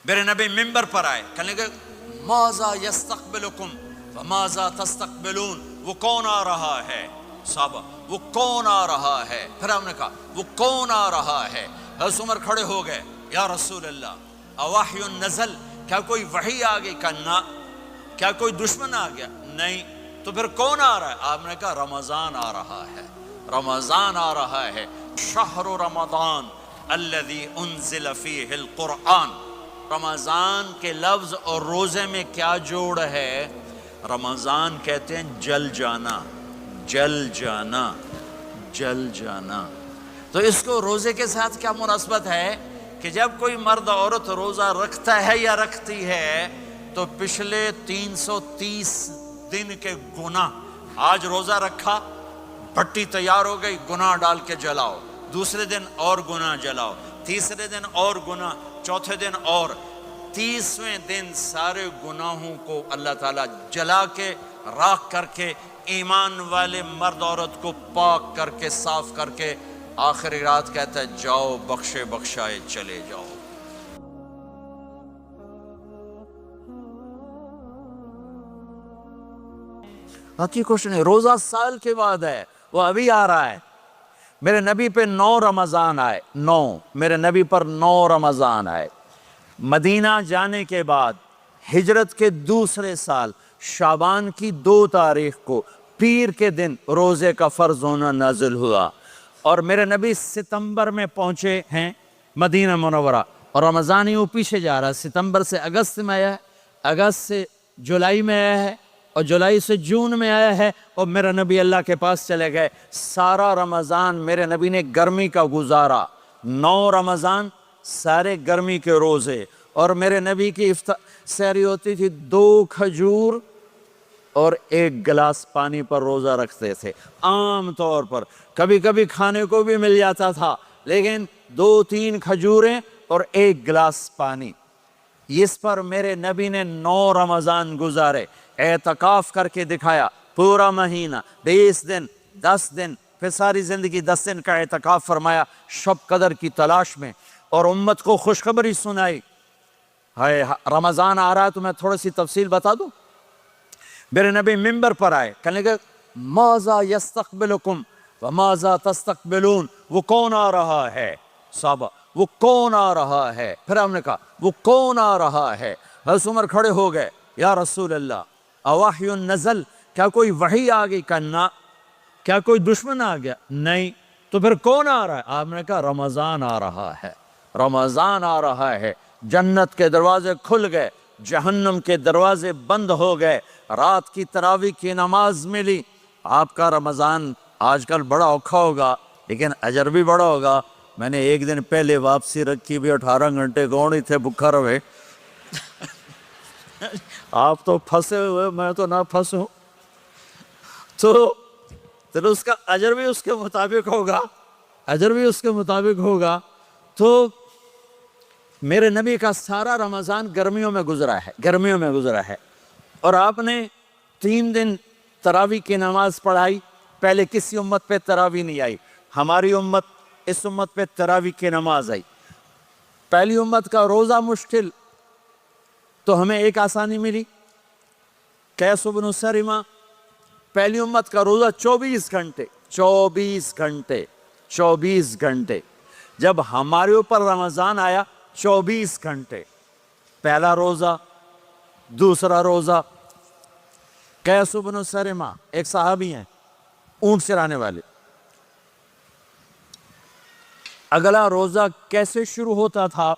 میرے نبی ممبر پر آئے، کہنے لگے ماذا یستقبلکم وماذا تستقبلون، وہ کون آ رہا ہے؟ صحابہ وہ کون آ رہا ہے؟ پھر ہم نے کہا وہ کون آ رہا ہے؟ حضرت عمر کھڑے ہو گئے، یا رسول اللہ اوحی نزل، کیا کوئی وحی آ گئی؟ کہا نہ۔ کیا کوئی دشمن آ گیا؟ نہیں۔ تو پھر کون آ رہا ہے؟ آپ نے کہا رمضان آ رہا ہے، رمضان آ رہا ہے۔ شہر رمضان الذی انزل فیہ القرآن، رمضان کے لفظ اور روزے میں کیا جوڑ ہے؟ رمضان کہتے ہیں جل جانا، جل جانا، جل جانا۔ تو اس کو روزے کے ساتھ کیا مناسبت ہے کہ جب کوئی مرد عورت روزہ رکھتا ہے یا رکھتی ہے تو پچھلے 330 دن کے گناہ، آج روزہ رکھا، بھٹی تیار ہو گئی، گناہ ڈال کے جلاؤ، دوسرے دن اور گناہ جلاؤ، تیسرے دن اور گناہ، چوتھے دن اور، 30ویں دن سارے گناہوں کو اللہ تعالیٰ جلا کے راکھ کر کے ایمان والے مرد عورت کو پاک کر کے صاف کر کے آخری رات کہتا ہے جاؤ بخشے بخشائے چلے جاؤ۔ باقی کچھ نہیں، روزہ سال کے بعد ہے، وہ ابھی آ رہا ہے۔ میرے نبی پہ 9 رمضان آئے، 9 میرے نبی پر 9 رمضان آئے۔ مدینہ جانے کے بعد ہجرت کے دوسرے سال شعبان کی 2 تاریخ کو پیر کے دن روزے کا فرض ہونا نازل ہوا، اور میرے نبی ستمبر میں پہنچے ہیں مدینہ منورہ، اور رمضان یوں پیچھے جا رہا ہے، ستمبر سے اگست میں آیا ہے، اگست سے جولائی میں آیا ہے، اور جولائی سے جون میں آیا ہے، اور میرے نبی اللہ کے پاس چلے گئے۔ سارا رمضان میرے نبی نے گرمی کا گزارا، 9 رمضان سارے گرمی کے روزے، اور میرے نبی کی سحری ہوتی تھی 2 کھجور اور 1 گلاس پانی پر روزہ رکھتے تھے عام طور پر، کبھی کبھی کھانے کو بھی مل جاتا تھا، لیکن 2-3 کھجوریں اور 1 گلاس پانی۔ اس پر میرے نبی نے 9 رمضان گزارے، اعتکاف کر کے دکھایا، پورا مہینہ 20 دن 10 دن، پھر ساری زندگی 10 دن کا اعتکاف فرمایا شب قدر کی تلاش میں، اور امت کو خوشخبری سنائی۔ رمضان آ رہا ہے تو میں تھوڑی سی تفصیل بتا دوں۔ میرے نبی ممبر پر آئے، کہنے لگے ماذا یستقبلکم وماذا تستقبلون، وہ کون آ رہا ہے؟ صحابہ وہ کون آ رہا ہے؟ پھر ہم نے کہا وہ کون آ رہا ہے؟ حضرت عمر کھڑے ہو گئے، یا رسول اللہ اوحی نزل، کیا کوئی وحی آ گئی؟ کہا نہ۔ کیا کوئی دشمن آ گیا؟ نہیں۔ تو پھر کون آ رہا ہے؟ آپ نے کہا رمضان آ رہا ہے، رمضان آ رہا ہے۔ جنت کے دروازے کھل گئے، جہنم کے دروازے بند ہو گئے، رات کی تراویح کی نماز ملی۔ آپ کا رمضان آج کل بڑا اوکھا ہوگا لیکن اجر بھی بڑا ہوگا۔ میں نے ایک دن پہلے واپسی رکھی بھی 18 گھنٹے کون ہی تھے بھکھا رہے۔ آپ تو پھنسے ہوئے، میں تو نہ پھنسوں، تو اس کا اجر بھی اس کے مطابق ہوگا، اجر بھی اس کے مطابق ہوگا۔ تو میرے نبی کا سارا رمضان گرمیوں میں گزرا ہے، گرمیوں میں گزرا ہے، اور آپ نے 3 دن تراویح کی نماز پڑھائی۔ پہلے کسی امت پہ تراویح نہیں آئی، ہماری امت، اس امت پہ تراویح کی نماز آئی۔ پہلی امت کا روزہ مشکل، تو ہمیں ایک آسانی ملی، قیس بن سرمہ۔ پہلی امت کا روزہ 24 گھنٹے، 24 گھنٹے، 24 گھنٹے۔ جب ہمارے اوپر رمضان آیا 24 گھنٹے، پہلا روزہ، دوسرا روزہ۔ قیس بن سرمہ ایک صحابی ہیں، اونٹ چرانے والے۔ اگلا روزہ کیسے شروع ہوتا تھا؟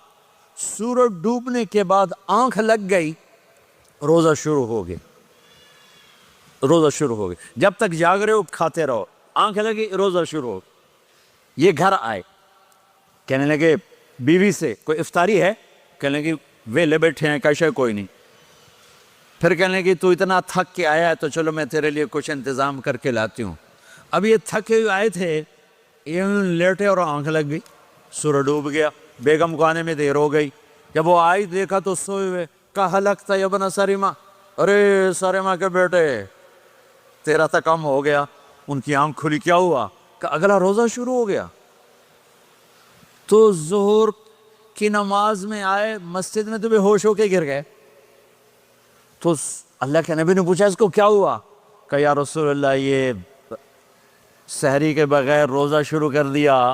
سورج ڈوبنے کے بعد آنکھ لگ گئی، روزہ شروع ہو گیا، روزہ شروع ہو گیا۔ جب تک جاگ رہے ہو کھاتے رہو، آنکھ لگی روزہ شروع ہو گیا۔ یہ گھر آئے، کہنے لگے بیوی سے کوئی افطاری ہے؟ کہنے لگے ویلے بیٹھے ہیں، کیسے کوئی نہیں۔ پھر کہنے لگے تو اتنا تھک کے آیا ہے تو چلو میں تیرے لیے کچھ انتظام کر کے لاتی ہوں۔ اب یہ تھکے ہوئے آئے تھے، یہ لیٹے اور آنکھ لگ گئی، سورج ڈوب گیا، بیگم کو آنے میں دیر ہو گئی۔ جب وہ آئی دیکھا تو سوئے ہوئے، کہا لگتا ہے ابن سرمہ، ارے سرمہ کے بیٹے تیرا تو کم ہو گیا۔ ان کی آنکھ کھلی، کیا ہوا؟ کہ اگلا روزہ شروع ہو گیا۔ تو ظہر کی نماز میں آئے مسجد میں تو بے ہوش ہو کے گر گئے. تو اللہ کے نبی نے پوچھا اس کو کیا ہوا؟ کہ یا رسول اللہ یہ سحری کے بغیر روزہ شروع کر دیا.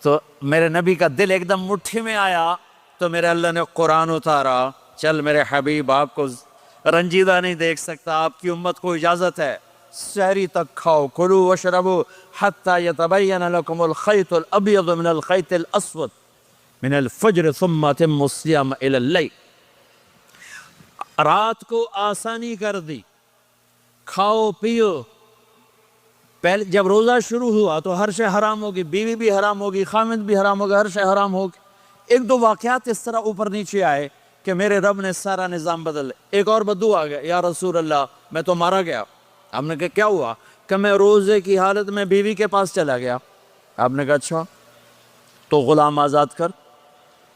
تو میرے نبی کا دل ایک دم مٹھی میں آیا. تو میرے اللہ نے قرآن اتارا، چل میرے حبیب آپ کو رنجیدہ نہیں دیکھ سکتا، آپ کی امت کو اجازت ہے سحری تک کھاؤ، کلوا واشربوا حتی یتبین لکم الخیط الابیض من الخیط الاسود من الفجر ثم اتموا الصیام الی اللیل. رات کو آسانی کر دی، کھاؤ پیو. پہلے جب روزہ شروع ہوا تو ہر شے حرام ہوگی، بیوی بھی حرام ہوگی، خامد بھی حرام ہوگا، ہر شے حرام ہوگی. ایک دو واقعات اس طرح اوپر نیچے آئے کہ میرے رب نے سارا نظام بدل. ایک اور بدو آ گیا، یا رسول اللہ میں تو مارا گیا. آپ نے کہا کیا ہوا؟ کہ میں روزے کی حالت میں بیوی کے پاس چلا گیا. آپ نے کہا اچھا تو غلام آزاد کر.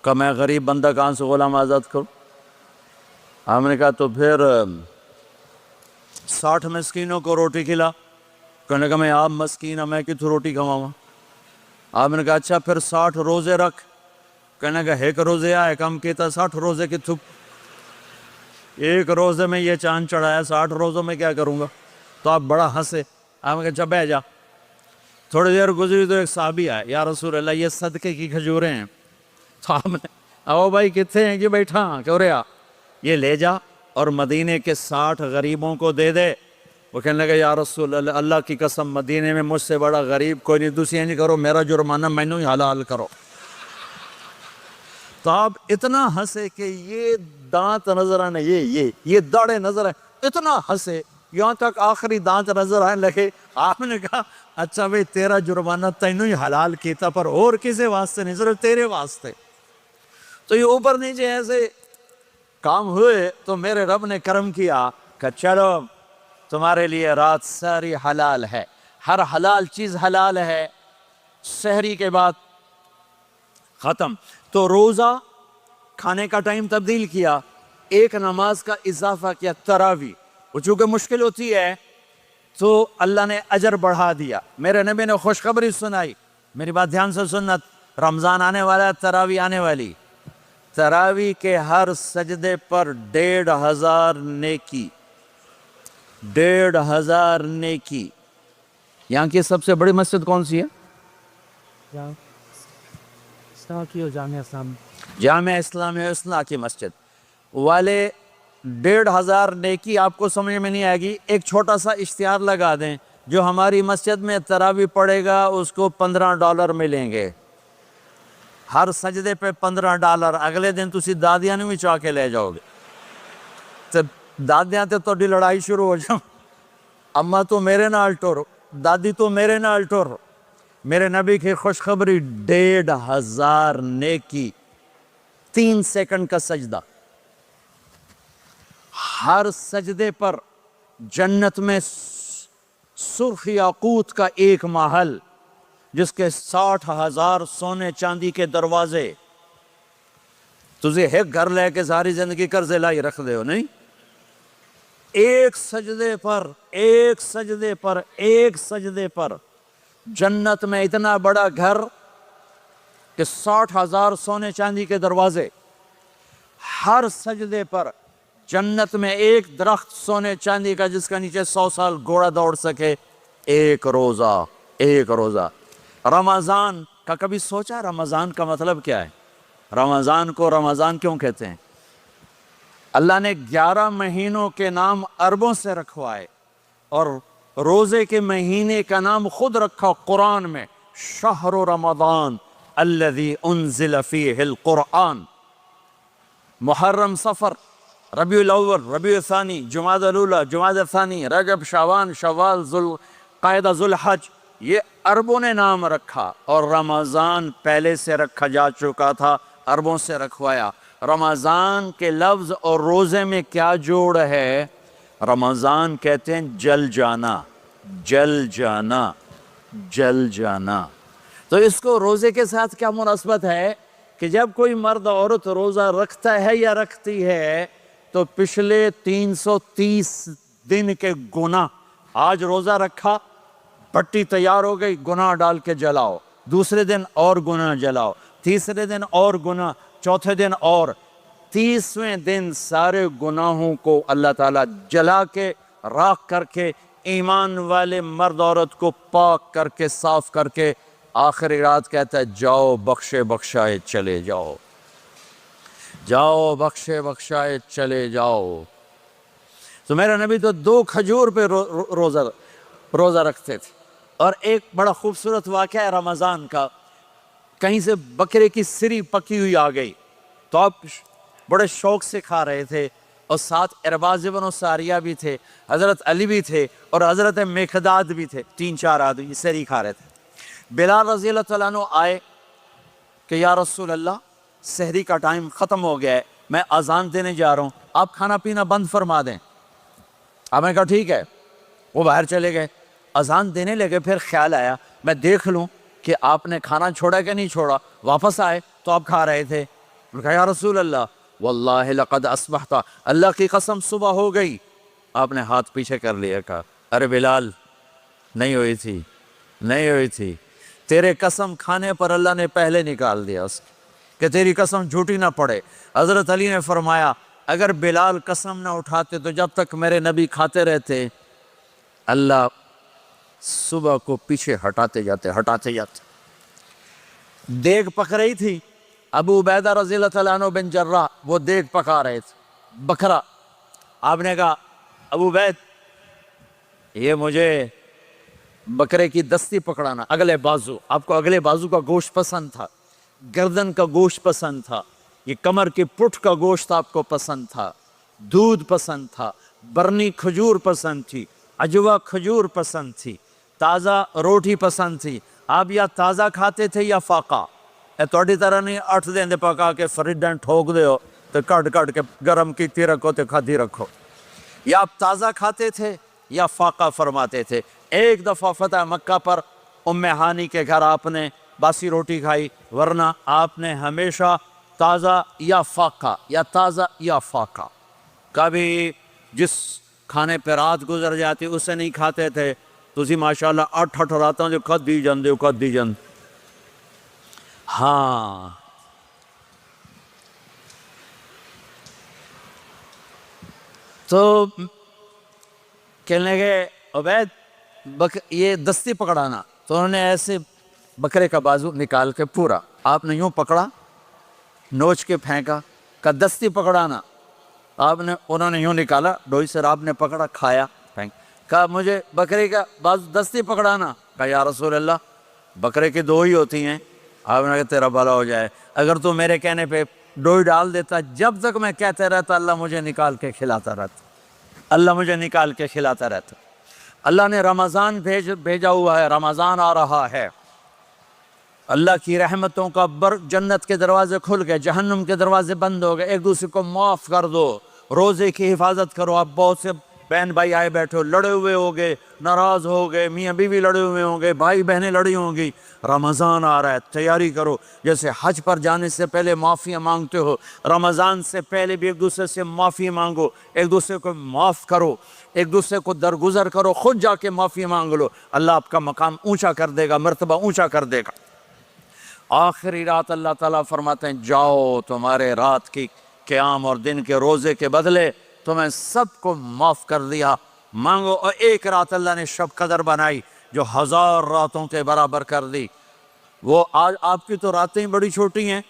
کہ میں غریب بندہ کہاں سے غلام آزاد کروں؟ آپ نے کہا تو پھر 60 مسکینوں کو روٹی کھلا. کہنے کا میں آپ مسکین ہوں، میں کتوں روٹی کھواؤں؟ آپ نے کہا اچھا پھر 60 روزے رکھ. کہنے کا ایک روزے آئے کم کیتا 60 روزے کی تھپ. ایک روزے میں یہ چاند چڑھایا، 60 روزوں میں کیا کروں گا؟ تو آپ بڑا ہنسے. آپ نے کہا اچھا بیٹھ جا. تھوڑی دیر گزری تو ایک صحابی آئے، یا رسول اللہ یہ صدقے کی کھجوریں ہیں. تو آپ نے او بھائی کتنے ہیں کہ بیٹھا کیوں رہا، یہ لے جا اور مدینے کے 60 غریبوں کو دے دے. وہ کہنے لگا یا رسول اللہ اللہ کی قسم مدینے میں مجھ سے بڑا غریب کوئی نہیں، دوسری نہیں کرو، میرا جرمانہ مینوں ہی حلال کرو. تو آپ اتنا ہنسے کہ یہ دانت نظر آنے، یہ داڑھیں نظر آئے، اتنا ہنسے یہاں تک آخری دانت نظر آنے لگے. آپ نے کہا اچھا بھئی تیرا جرمانہ تینوں ہی حلال کیتا، پر اور کسی واسطے نہیں، صرف تیرے واسطے. تو یہ اوپر نیچے ایسے کام ہوئے تو میرے رب نے کرم کیا کہ چلو تمہارے لیے رات ساری حلال ہے، ہر حلال چیز حلال ہے. سحری کے بعد ختم. تو روزہ کھانے کا ٹائم تبدیل کیا، ایک نماز کا اضافہ کیا، تراویح. وہ چونکہ مشکل ہوتی ہے تو اللہ نے اجر بڑھا دیا. میرے نبی نے خوشخبری سنائی، میری بات دھیان سے سننا، رمضان آنے والا ہے، تراویح آنے والی. تراویح کے ہر سجدے پر 1500 نیکی، 1500 نیکی. یہاں کی سب سے بڑی مسجد کون سی ہے؟ جامع اسلامی حسنہ کی مسجد والے. 1500 نیکی آپ کو سمجھ میں نہیں آئے گی. ایک چھوٹا سا اشتہار لگا دیں، جو ہماری مسجد میں تراویح پڑھے گا اس کو $15 ملیں گے، ہر سجدے پہ $15. اگلے دن تسی دادیاں نے بھی چاہ کے لے جاؤ گے. تو دادیاں تے توڑی لڑائی شروع ہو جاؤ، اماں تو میرے نال ٹور، دادی تو میرے نال ٹور. میرے نبی کی خوشخبری 1500 نیکی، 3 سیکنڈ کا سجدہ. ہر سجدے پر جنت میں سرخ یاقوت کا ایک محل جس کے 60,000 سونے چاندی کے دروازے. تجھے ایک گھر لے کے ساری زندگی قرضے لائی رکھ دے ہو نہیں. ایک سجدے پر جنت میں اتنا بڑا گھر کہ 60,000 سونے چاندی کے دروازے. ہر سجدے پر جنت میں ایک درخت سونے چاندی کا جس کا نیچے 100 سال گھوڑا دوڑ سکے. ایک روزہ. رمضان کا کبھی سوچا رمضان کا مطلب کیا ہے؟ رمضان کو رمضان کیوں کہتے ہیں؟ اللہ نے 11 مہینوں کے نام عربوں سے رکھوائے اور روزے کے مہینے کا نام خود رکھا قرآن میں، شہر رمضان الذی انزل فیہ القرآن. محرم، صفر، ربیع الاول، ربیع الثانی، جمادی الاولی، جمادی الثانی، رجب، شعبان، شوال، ذوالقعدہ، ذوالحج، یہ عربوں نے نام رکھا. اور رمضان پہلے سے رکھا جا چکا تھا، عربوں سے رکھوایا. رمضان کے لفظ اور روزے میں کیا جوڑ ہے؟ رمضان کہتے ہیں جل جانا. تو اس کو روزے کے ساتھ کیا مناسبت ہے کہ جب کوئی مرد عورت روزہ رکھتا ہے یا رکھتی ہے تو پچھلے 330 دن کے گناہ، آج روزہ رکھا، پٹی تیار ہو گئی، گناہ ڈال کے جلاؤ، دوسرے دن اور گناہ جلاؤ، تیسرے دن اور گناہ، چوتھے دن اور، 30ویں دن سارے گناہوں کو اللہ تعالیٰ جلا کے راکھ کر کے ایمان والے مرد عورت کو پاک کر کے صاف کر کے آخری رات کہتا ہے جاؤ بخشے بخشائے چلے جاؤ، جاؤ بخشے بخشائے چلے جاؤ۔ تو میرا نبی تو 2 کھجور پہ روزہ رکھتے تھے۔ اور ایک بڑا خوبصورت واقعہ ہے رمضان کا، کہیں سے بکرے کی سری پکی ہوئی آ گئی تو آپ بڑے شوق سے کھا رہے تھے، اور ساتھ ارباز بن ساریہ بھی تھے، حضرت علی بھی تھے اور حضرت مقداد بھی تھے، 3-4 آدمی سری کھا رہے تھے۔ بلال رضی اللہ تعالیٰ عنہ آئے کہ یا رسول اللہ سحری کا ٹائم ختم ہو گیا ہے، میں اذان دینے جا رہا ہوں، آپ کھانا پینا بند فرما دیں۔ آپ نے کہا ٹھیک ہے، وہ باہر چلے گئے، اذان دینے لگے، پھر خیال آیا میں دیکھ لوں کہ آپ نے کھانا چھوڑا کہ نہیں چھوڑا، واپس آئے تو آپ کھا رہے تھے۔ میں نے کہا یا رسول اللہ واللہ لقد اصبحت، اللہ کی قسم صبح ہو گئی۔ آپ نے ہاتھ پیچھے کر لیا، کہا ارے بلال نہیں ہوئی تھی، نہیں ہوئی تھی، تیرے قسم کھانے پر اللہ نے پہلے نکال دیا اس کہ تیری قسم جھوٹی نہ پڑے۔ حضرت علی نے فرمایا اگر بلال قسم نہ اٹھاتے تو جب تک میرے نبی کھاتے رہتے اللہ صبح کو پیچھے ہٹاتے جاتے۔ دیگ پک رہی تھی، ابو عبیدہ رضی اللہ تعالیٰ عنہ بن جراح وہ دیگ پکا رہے تھے، بکرا۔ آپ نے کہا ابو عبید یہ مجھے بکرے کی دستی پکڑانا، اگلے بازو، آپ کو اگلے بازو کا گوشت پسند تھا، گردن کا گوشت پسند تھا، یہ کمر کی پٹھ کا گوشت آپ کو پسند تھا، دودھ پسند تھا، برنی کھجور پسند تھی، عجوہ کھجور پسند تھی، تازہ روٹی پسند تھی۔ آپ یا تازہ کھاتے تھے یا فاقہ، توڑی طرح نہیں 8 دن پکا کے فریڈن ٹھوک دے ہو تو کٹ کے گرم کی رکھو تو کھادی رکھو، یا آپ تازہ کھاتے تھے یا فاقہ فرماتے تھے۔ ایک دفعہ فتح مکہ پر ام ہانی کے گھر آپ نے باسی روٹی کھائی، ورنہ آپ نے ہمیشہ تازہ یا فاقہ یا تازہ یا فاقہ، کبھی جس کھانے پہ رات گزر جاتی اسے نہیں کھاتے تھے۔ تسی ماشاءاللہ 8 راتاں جو کھدی جان۔ ہاں تو کہنے لگے عبید یہ دستی پکڑانا، تو انہوں نے ایسے بکرے کا بازو نکال کے پورا آپ نے یوں پکڑا، نوچ کے پھینکا، کہا دستی پکڑانا، انہوں نے یوں نکالا ڈوئی سے، آپ نے پکڑا کھایا پھینک، کہا مجھے بکرے کا بازو دستی پکڑانا، کہا یا رسول اللہ بکرے کی 2 ہی ہوتی ہیں۔ آپ نے کہا تیرا بھلا ہو جائے، اگر تو میرے کہنے پہ ڈوئی ڈال دیتا، جب تک میں کہتے رہتا اللہ مجھے نکال کے کھلاتا رہتا، اللہ مجھے نکال کے کھلاتا رہتا۔ اللہ نے رمضان بھیجا ہوا ہے، رمضان آ رہا ہے، اللہ کی رحمتوں کا جنت کے دروازے کھل گئے، جہنم کے دروازے بند ہو گئے، ایک دوسرے کو معاف کر دو، روزے کی حفاظت کرو۔ آپ بہت سے بہن بھائی آئے بیٹھے ہو، لڑے ہوئے ہوگے، ناراض ہو گئے، میاں بیوی لڑے ہوئے ہوں گے، بھائی بہنیں لڑی ہوں گی، رمضان آ رہا ہے، تیاری کرو۔ جیسے حج پر جانے سے پہلے معافیاں مانگتے ہو، رمضان سے پہلے بھی ایک دوسرے سے معافی مانگو، ایک دوسرے کو معاف کرو، ایک دوسرے کو درگزر کرو، خود جا کے معافی مانگ لو، اللہ آپ کا مقام اونچا کر دے گا، مرتبہ اونچا کر دے گا۔ آخری رات اللہ تعالیٰ فرماتے ہیں جاؤ، تمہارے رات کی قیام اور دن کے روزے کے بدلے تمہیں سب کو معاف کر دیا، مانگو۔ اور ایک رات اللہ نے شب قدر بنائی جو 1000 راتوں کے برابر کر دی۔ وہ آج آپ کی تو راتیں بڑی چھوٹی ہیں،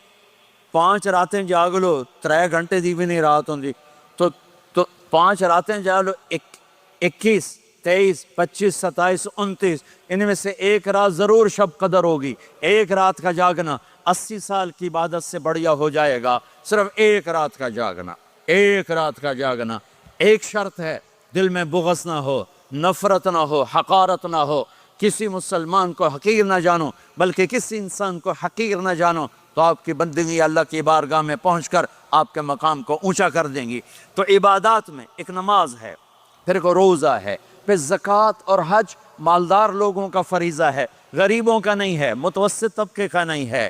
5 راتیں جاگ لو، 3 گھنٹے دی بھی نہیں رات ہوں دی، تو 5 راتیں جاگ لو، 21 23 25 27 29، ان میں سے ایک رات ضرور شب قدر ہوگی۔ ایک رات کا جاگنا 80 سال کی عبادت سے بڑھیا ہو جائے گا، صرف ایک رات کا جاگنا، ایک رات کا جاگنا۔ ایک شرط ہے، دل میں بغض نہ ہو، نفرت نہ ہو، حقارت نہ ہو، کسی مسلمان کو حقیر نہ جانو، بلکہ کسی انسان کو حقیر نہ جانو، تو آپ کی بندگی اللہ کی بارگاہ میں پہنچ کر آپ کے مقام کو اونچا کر دیں گی۔ تو عبادات میں ایک نماز ہے، پھر ایک روزہ ہے، پھر زکوٰۃ اور حج مالدار لوگوں کا فریضہ ہے، غریبوں کا نہیں ہے، متوسط طبقے کا نہیں ہے۔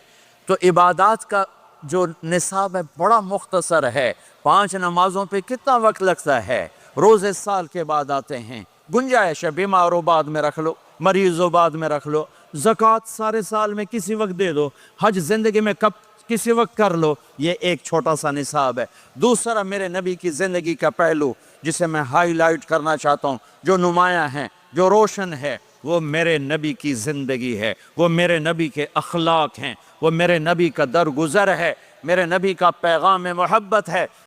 تو عبادات کا جو نصاب ہے بڑا مختصر ہے، 5 نمازوں پہ کتنا وقت لگتا ہے، روزے سال کے بعد آتے ہیں، گنجائش ہے، بیمار ہو بعد میں رکھ لو، مریض ہو بعد میں رکھ لو، زکوٰۃ سارے سال میں کسی وقت دے دو، حج زندگی میں کب کسی وقت کر لو، یہ ایک چھوٹا سا نصاب ہے۔ دوسرا میرے نبی کی زندگی کا پہلو جسے میں ہائی لائٹ کرنا چاہتا ہوں، جو نمایاں ہیں، جو روشن ہے، وہ میرے نبی کی زندگی ہے، وہ میرے نبی کے اخلاق ہیں، وہ میرے نبی کا درگزر ہے، میرے نبی کا پیغام محبت ہے۔